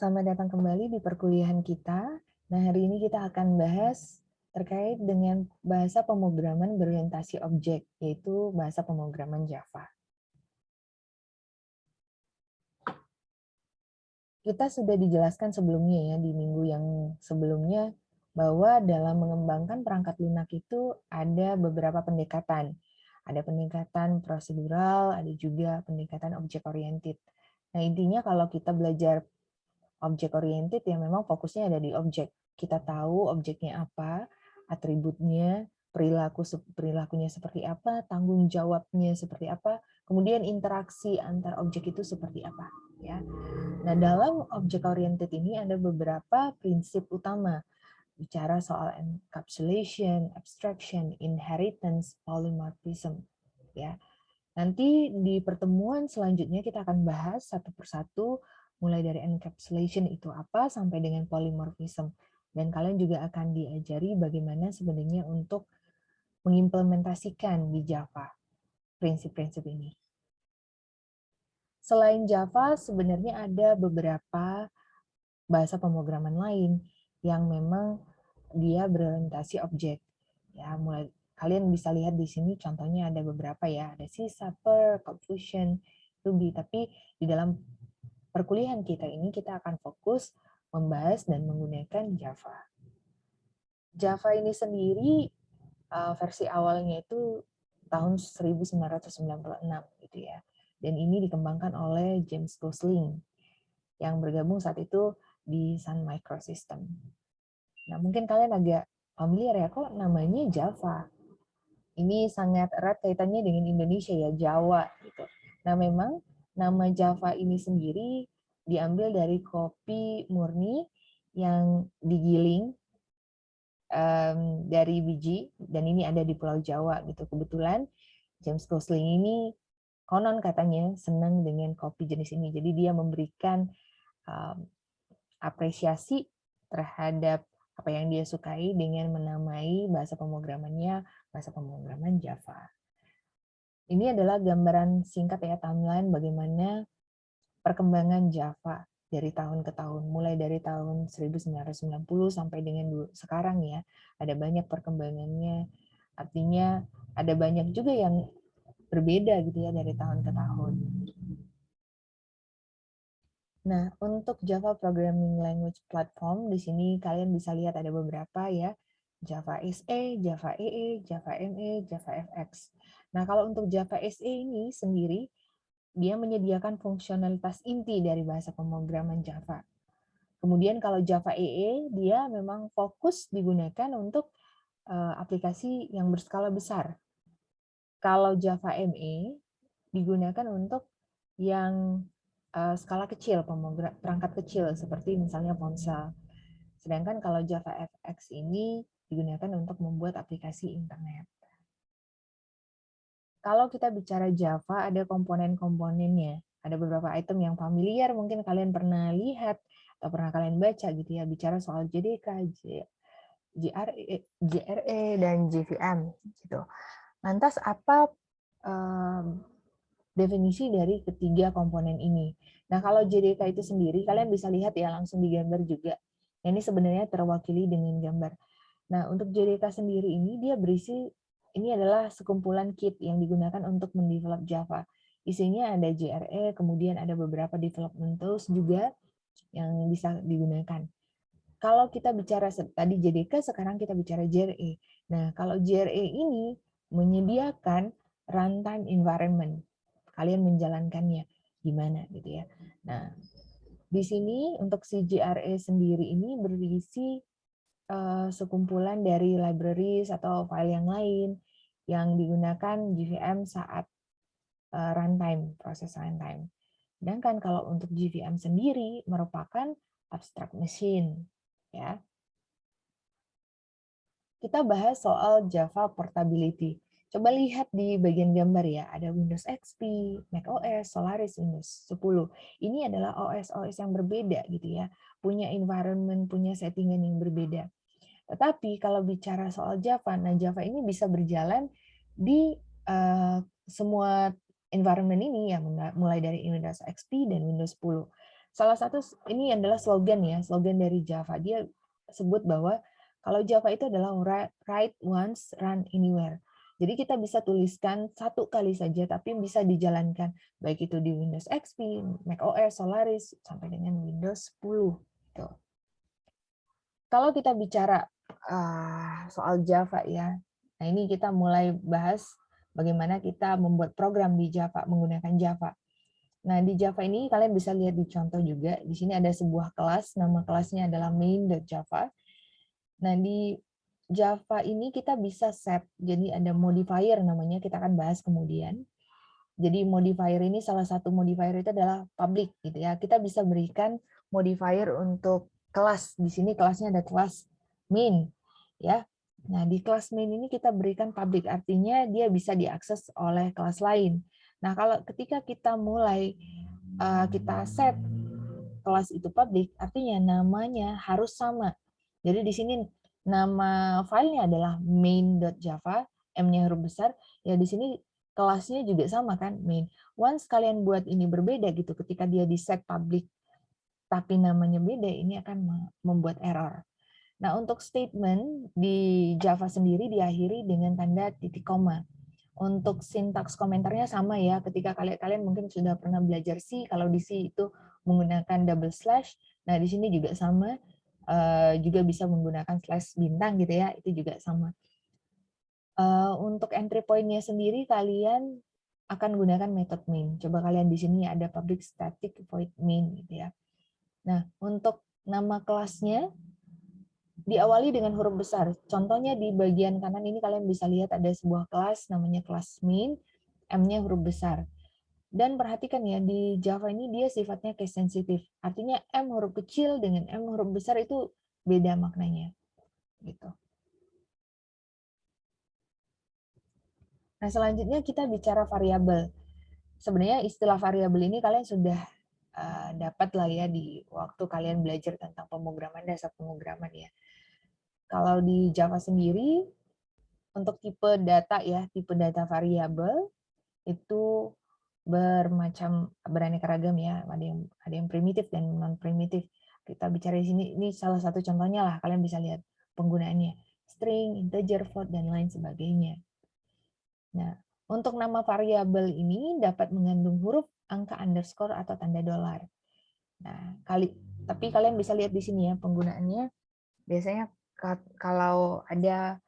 Selamat datang kembali di perkuliahan kita. Nah, hari ini kita akan bahas terkait dengan bahasa pemrograman berorientasi objek, yaitu bahasa pemrograman Java. Kita sudah dijelaskan sebelumnya ya, di minggu yang sebelumnya, bahwa dalam mengembangkan perangkat lunak itu ada beberapa pendekatan. Ada pendekatan prosedural, ada juga pendekatan object oriented. Nah, intinya kalau kita belajar object oriented ya memang fokusnya ada di objek. Kita tahu objeknya apa, atributnya, perilakunya seperti apa, tanggung jawabnya seperti apa, kemudian interaksi antar objek itu seperti apa, ya. Nah, dalam object oriented ini ada beberapa prinsip utama. Bicara soal encapsulation, abstraction, inheritance, polymorphism, ya. Nanti di pertemuan selanjutnya kita akan bahas satu persatu mulai dari encapsulation itu apa sampai dengan polymorphism. Dan kalian juga akan diajari bagaimana sebenarnya untuk mengimplementasikan di Java prinsip-prinsip ini. Selain Java, sebenarnya ada beberapa bahasa pemrograman lain yang memang dia berorientasi objek. Ya, mulai kalian bisa lihat di sini contohnya ada beberapa ya, ada C, Perl, Confucian, Ruby. Tapi di dalam perkuliahan kita ini kita akan fokus membahas dan menggunakan Java. Java ini sendiri versi awalnya itu tahun 1996 gitu ya. Dan ini dikembangkan oleh James Gosling yang bergabung saat itu di Sun Microsystem. Nah, mungkin kalian agak familiar ya, kok namanya Java. Ini sangat erat kaitannya dengan Indonesia ya, Jawa gitu. Nah, memang nama Java ini sendiri diambil dari kopi murni yang digiling dari biji, dan ini ada di Pulau Jawa gitu. Kebetulan James Gosling ini konon katanya senang dengan kopi jenis ini, jadi dia memberikan apresiasi terhadap apa yang dia sukai dengan menamai bahasa pemrogramannya bahasa pemrograman Java. Ini adalah gambaran singkat ya, timeline bagaimana perkembangan Java dari tahun ke tahun, mulai dari tahun 1990 sampai dengan sekarang ya, ada banyak perkembangannya, artinya ada banyak juga yang berbeda gitu ya dari tahun ke tahun. Nah, untuk Java Programming Language Platform, di sini kalian bisa lihat ada beberapa ya, Java SE, Java EE, Java ME, Java FX. Nah, kalau untuk Java SE ini sendiri, dia menyediakan fungsionalitas inti dari bahasa pemrograman Java. Kemudian kalau Java EE, dia memang fokus digunakan untuk aplikasi yang berskala besar. Kalau Java ME, digunakan untuk yang skala kecil, perangkat kecil, seperti misalnya ponsel. Sedangkan kalau Java FX ini digunakan untuk membuat aplikasi internet. Kalau kita bicara Java, ada komponen-komponennya. Ada beberapa item yang familiar, mungkin kalian pernah lihat atau pernah kalian baca gitu ya, bicara soal JDK, JRE, dan JVM. Gitu. Lantas apa definisi dari ketiga komponen ini? Nah, kalau JDK itu sendiri, kalian bisa lihat ya langsung di gambar juga. Ini sebenarnya terwakili dengan gambar. Nah, untuk JDK sendiri ini dia berisi, ini adalah sekumpulan kit yang digunakan untuk mendevelop Java. Isinya ada JRE, kemudian ada beberapa development tools juga yang bisa digunakan. Kalau kita bicara tadi JDK, sekarang kita bicara JRE. Nah, kalau JRE ini menyediakan runtime environment. Kalian menjalankannya gimana gitu ya. Nah, di sini untuk si JRE sendiri ini berisi sekumpulan dari libraries atau file yang lain yang digunakan JVM saat runtime, proses runtime. Sedangkan kalau untuk JVM sendiri merupakan abstract machine, ya. Kita bahas soal Java portability. Coba lihat di bagian gambar ya, ada Windows XP, Mac OS, Solaris, Windows 10. Ini adalah OS-OS yang berbeda gitu ya, punya environment, punya settingan yang berbeda. Tetapi kalau bicara soal Java, nah Java ini bisa berjalan di semua environment ini ya, mulai dari Windows XP dan Windows 10. salah satu ini adalah slogan ya, slogan dari Java. Dia sebut bahwa kalau Java itu adalah write once, run anywhere. Jadi kita bisa tuliskan satu kali saja, tapi bisa dijalankan baik itu di Windows XP, Mac OS, Solaris, sampai dengan Windows 10. Gitu. Kalau kita bicara soal Java ya, nah ini kita mulai bahas bagaimana kita membuat program di Java menggunakan Java. Nah, di Java ini kalian bisa lihat di contoh juga. Di sini ada sebuah kelas, nama kelasnya adalah main.java. Nah, di Java ini kita bisa set, jadi ada modifier namanya, kita akan bahas kemudian. Jadi modifier ini salah satu modifier itu adalah public gitu ya. Kita bisa berikan modifier untuk kelas. Di sini kelasnya ada kelas main ya. Nah, di kelas main ini kita berikan public, artinya dia bisa diakses oleh kelas lain. Nah, kalau ketika kita mulai kita set kelas itu public, artinya namanya harus sama. Jadi di sini nama filenya adalah main.java, M-nya huruf besar, ya di sini kelasnya juga sama kan, main. Once kalian buat ini berbeda gitu, ketika dia di set public tapi namanya beda, ini akan membuat error. Nah, untuk statement di Java sendiri diakhiri dengan tanda titik koma. Untuk sintaks komentarnya sama ya, ketika kalian mungkin sudah pernah belajar C, kalau di C itu menggunakan double slash, nah di sini juga sama, juga bisa menggunakan slash bintang gitu ya, itu juga sama. Untuk entry point-nya sendiri kalian akan gunakan metode main. Coba kalian di sini ada public static void main gitu ya. Nah, untuk nama kelasnya diawali dengan huruf besar. Contohnya di bagian kanan ini kalian bisa lihat ada sebuah kelas namanya kelas main, M-nya huruf besar. Dan perhatikan ya, di Java ini dia sifatnya case sensitive. Artinya M huruf kecil dengan M huruf besar itu beda maknanya. Gitu. Nah, selanjutnya kita bicara variabel. Sebenarnya istilah variabel ini kalian sudah dapat lah ya di waktu kalian belajar tentang pemrograman, dasar pemrograman ya. Kalau di Java sendiri, untuk tipe data ya, tipe data variabel itu beraneka ragam ya. Ada yang primitif dan non primitif. Kita bicara di sini, ini salah satu contohnya lah, kalian bisa lihat penggunaannya. String, integer, float, dan lain sebagainya. Nah, untuk nama variabel ini dapat mengandung huruf, angka, underscore, atau tanda dolar. Nah, tapi kalian bisa lihat di sini ya penggunaannya. Biasanya kalau ada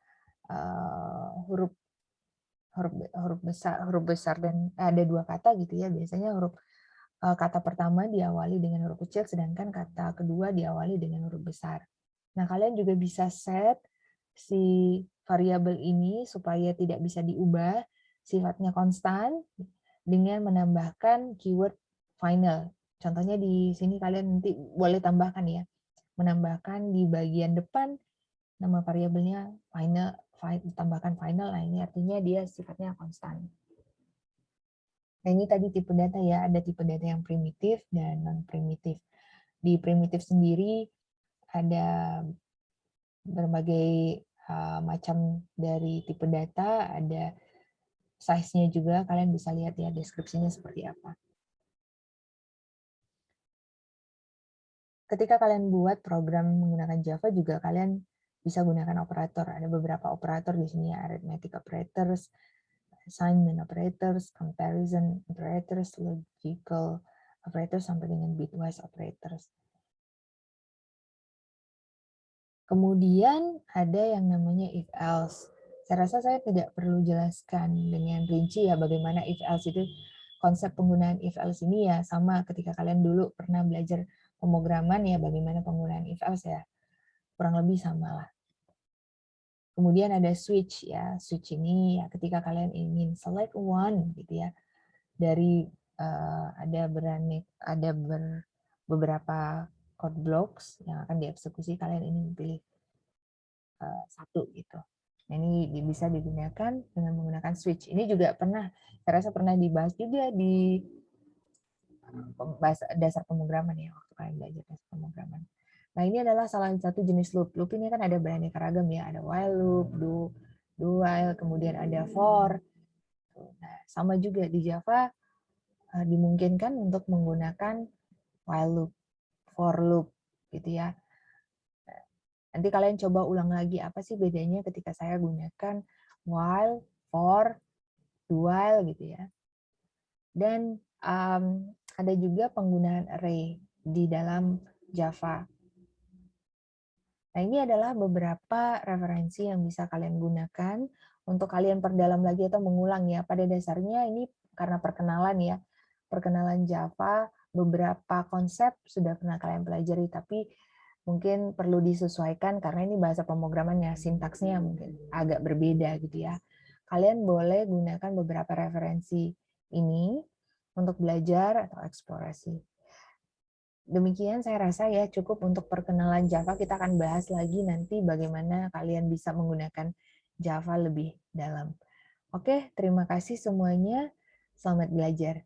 huruf besar dan ada dua kata gitu ya, biasanya kata pertama diawali dengan huruf kecil, sedangkan kata kedua diawali dengan huruf besar. Nah, kalian juga bisa set si variabel ini supaya tidak bisa diubah, sifatnya konstan, dengan menambahkan keyword final. Contohnya di sini kalian nanti boleh tambahkan ya, menambahkan di bagian depan nama variabelnya final, tambahkan final, nah ini artinya dia sifatnya konstan. Nah, ini tadi tipe data ya, ada tipe data yang primitif dan non-primitif. Di primitif sendiri ada berbagai macam dari tipe data, ada size-nya juga, kalian bisa lihat ya deskripsinya seperti apa. Ketika kalian buat program menggunakan Java juga kalian bisa gunakan operator. Ada beberapa operator di sini ya, arithmetic operators, assignment operators, comparison operators, logical operators, sampai dengan bitwise operators. Kemudian ada yang namanya if else. Saya rasa saya tidak perlu jelaskan dengan rinci ya bagaimana if else itu, konsep penggunaan if else ini ya sama ketika kalian dulu pernah belajar pemrograman ya, bagaimana penggunaan if else ya. Kurang lebih sama lah. Kemudian ada switch ya. Switch ini ya ketika kalian ingin select one gitu ya, dari beberapa code blocks yang akan dieksekusi, kalian ingin pilih satu gitu. Nah, ini bisa digunakan dengan menggunakan switch. Ini juga saya rasa pernah dibahas juga di dasar pemrograman ya, waktu kalian belajar dasar pemrograman. Nah, ini adalah salah satu jenis loop. Loop ini kan ada beraneka ragam ya, ada while loop, do while, kemudian ada for. Nah, sama juga di Java dimungkinkan untuk menggunakan while loop, for loop, gitu ya. Nanti kalian coba ulang lagi, apa sih bedanya ketika saya gunakan while, for, do while gitu ya. Dan ada juga penggunaan array di dalam Java. Nah, ini adalah beberapa referensi yang bisa kalian gunakan untuk kalian perdalam lagi atau mengulang ya. Pada dasarnya ini karena perkenalan ya. Perkenalan Java, beberapa konsep sudah pernah kalian pelajari, tapi mungkin perlu disesuaikan karena ini bahasa pemrograman ya, sintaksnya mungkin agak berbeda gitu ya. Kalian boleh gunakan beberapa referensi ini untuk belajar atau eksplorasi. Demikian saya rasa ya cukup untuk perkenalan Java. Kita akan bahas lagi nanti bagaimana kalian bisa menggunakan Java lebih dalam. Oke, terima kasih semuanya. Selamat belajar.